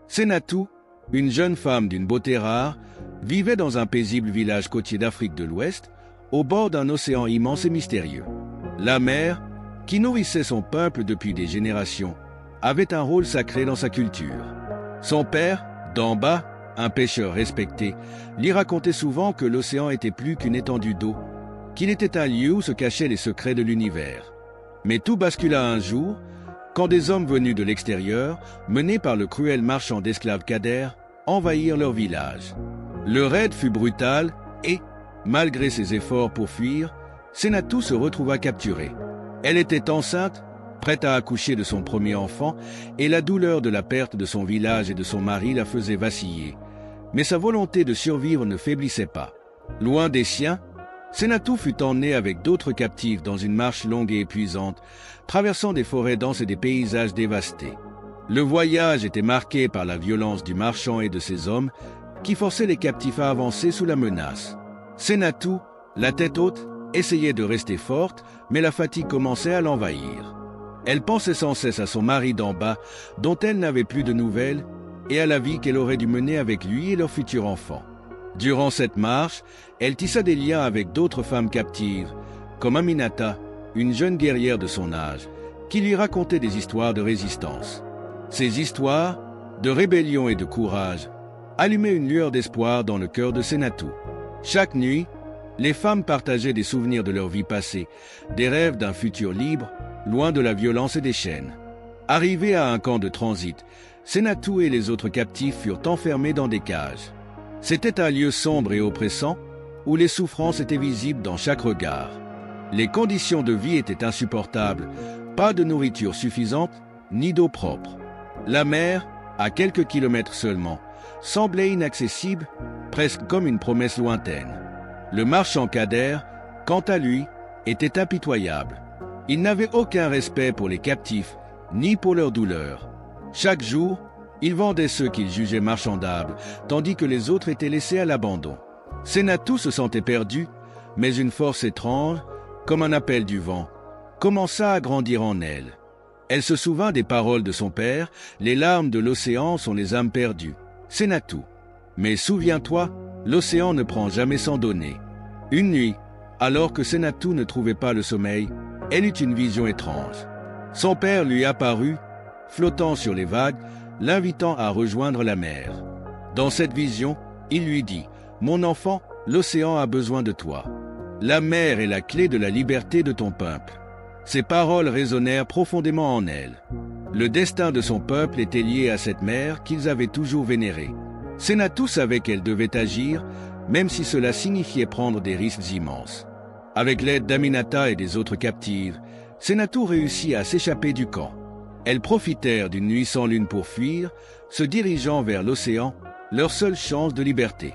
Senatou, une jeune femme d'une beauté rare, vivait dans un paisible village côtier d'Afrique de l'Ouest, au bord d'un océan immense et mystérieux. La mer, qui nourrissait son peuple depuis des générations, avait un rôle sacré dans sa culture. Son père, Damba, un pêcheur respecté, lui racontait souvent que l'océan était plus qu'une étendue d'eau, qu'il était un lieu où se cachaient les secrets de l'univers. Mais tout bascula un jour, quand des hommes venus de l'extérieur, menés par le cruel marchand d'esclaves Kader, envahirent leur village. Le raid fut brutal et, malgré ses efforts pour fuir, Senatou se retrouva capturée. Elle était enceinte, prête à accoucher de son premier enfant, et la douleur de la perte de son village et de son mari la faisait vaciller. Mais sa volonté de survivre ne faiblissait pas. Loin des siens, Senatou fut emmenée avec d'autres captifs dans une marche longue et épuisante, traversant des forêts denses et des paysages dévastés. Le voyage était marqué par la violence du marchand et de ses hommes, qui forçaient les captifs à avancer sous la menace. Senatou, la tête haute, essayait de rester forte, mais la fatigue commençait à l'envahir. Elle pensait sans cesse à son mari d'en bas, dont elle n'avait plus de nouvelles, et à la vie qu'elle aurait dû mener avec lui et leur futur enfant. Durant cette marche, elle tissa des liens avec d'autres femmes captives, comme Aminata, une jeune guerrière de son âge, qui lui racontait des histoires de résistance. Ces histoires, de rébellion et de courage, allumaient une lueur d'espoir dans le cœur de Senatou. Chaque nuit, les femmes partageaient des souvenirs de leur vie passée, des rêves d'un futur libre, loin de la violence et des chaînes. Arrivés à un camp de transit, Senatou et les autres captifs furent enfermés dans des cages. C'était un lieu sombre et oppressant, où les souffrances étaient visibles dans chaque regard. Les conditions de vie étaient insupportables, pas de nourriture suffisante, ni d'eau propre. La mer, à quelques kilomètres seulement, semblait inaccessible, presque comme une promesse lointaine. Le marchand Kader, quant à lui, était impitoyable. Il n'avait aucun respect pour les captifs, ni pour leur douleur. Chaque jour, il vendait ceux qu'il jugeait marchandables, tandis que les autres étaient laissés à l'abandon. Senatou se sentait perdu, mais une force étrange, comme un appel du vent, commença à grandir en elle. Elle se souvint des paroles de son père, « Les larmes de l'océan sont les âmes perdues. » Senatou. Mais souviens-toi, l'océan ne prend jamais sans donner. Une nuit, alors que Senatou ne trouvait pas le sommeil, elle eut une vision étrange. Son père lui apparut, flottant sur les vagues, l'invitant à rejoindre la mer. Dans cette vision, il lui dit « Mon enfant, l'océan a besoin de toi. La mer est la clé de la liberté de ton peuple. » Ces paroles résonnèrent profondément en elle. Le destin de son peuple était lié à cette mer qu'ils avaient toujours vénérée. Senatou savait qu'elle devait agir, même si cela signifiait prendre des risques immenses. Avec l'aide d'Aminata et des autres captives, Senatou réussit à s'échapper du camp. Elles profitèrent d'une nuit sans lune pour fuir, se dirigeant vers l'océan, leur seule chance de liberté.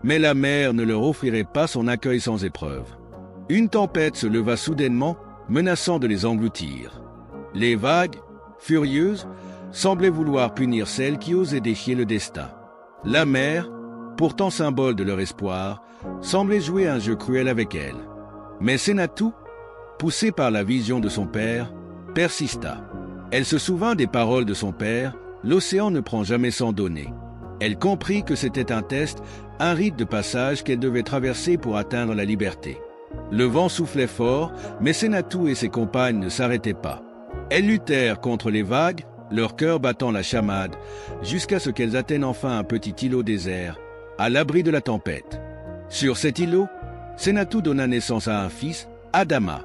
Mais la mer ne leur offrirait pas son accueil sans épreuve. Une tempête se leva soudainement, menaçant de les engloutir. Les vagues, furieuses, semblaient vouloir punir celles qui osaient défier le destin. La mer, pourtant symbole de leur espoir, semblait jouer un jeu cruel avec elles. Mais Senatou, poussée par la vision de son père, persista. Elle se souvint des paroles de son père, « L'océan ne prend jamais sans donner ». Elle comprit que c'était un test, un rite de passage qu'elle devait traverser pour atteindre la liberté. Le vent soufflait fort, mais Senatou et ses compagnes ne s'arrêtaient pas. Elles luttèrent contre les vagues, leur cœur battant la chamade, jusqu'à ce qu'elles atteignent enfin un petit îlot désert, à l'abri de la tempête. Sur cet îlot, Senatou donna naissance à un fils, Adama.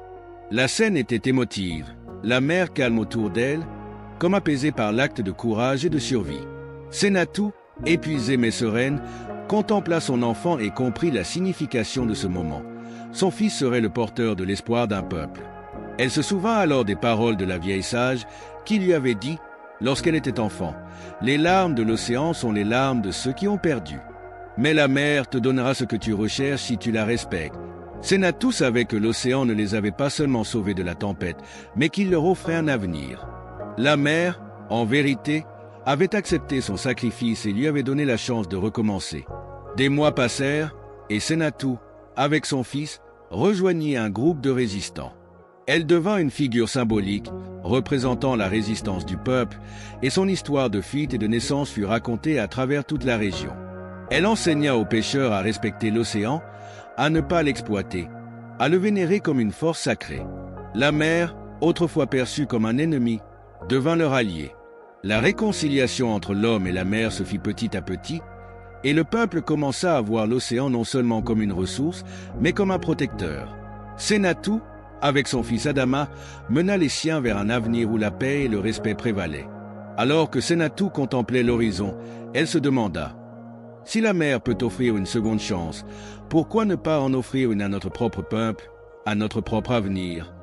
La scène était émotive, la mer calme autour d'elle, comme apaisée par l'acte de courage et de survie. Senatou, épuisée mais sereine, contempla son enfant et comprit la signification de ce moment. Son fils serait le porteur de l'espoir d'un peuple. Elle se souvint alors des paroles de la vieille sage qui lui avait dit, lorsqu'elle était enfant, « Les larmes de l'océan sont les larmes de ceux qui ont perdu. Mais la mer te donnera ce que tu recherches si tu la respectes. » Senatou savait que l'océan ne les avait pas seulement sauvés de la tempête, mais qu'il leur offrait un avenir. La mer, en vérité, avait accepté son sacrifice et lui avait donné la chance de recommencer. Des mois passèrent et Senatou, avec son fils, rejoignit un groupe de résistants. Elle devint une figure symbolique, représentant la résistance du peuple, et son histoire de fuite et de naissance fut racontée à travers toute la région. Elle enseigna aux pêcheurs à respecter l'océan, à ne pas l'exploiter, à le vénérer comme une force sacrée. La mer, autrefois perçue comme un ennemi, devint leur allié. La réconciliation entre l'homme et la mer se fit petit à petit, et le peuple commença à voir l'océan non seulement comme une ressource, mais comme un protecteur. Sénatou, avec son fils Adama, mena les siens vers un avenir où la paix et le respect prévalaient. Alors que Sénatou contemplait l'horizon, elle se demanda « Si la mer peut offrir une seconde chance, pourquoi ne pas en offrir une à notre propre peuple, à notre propre avenir ?»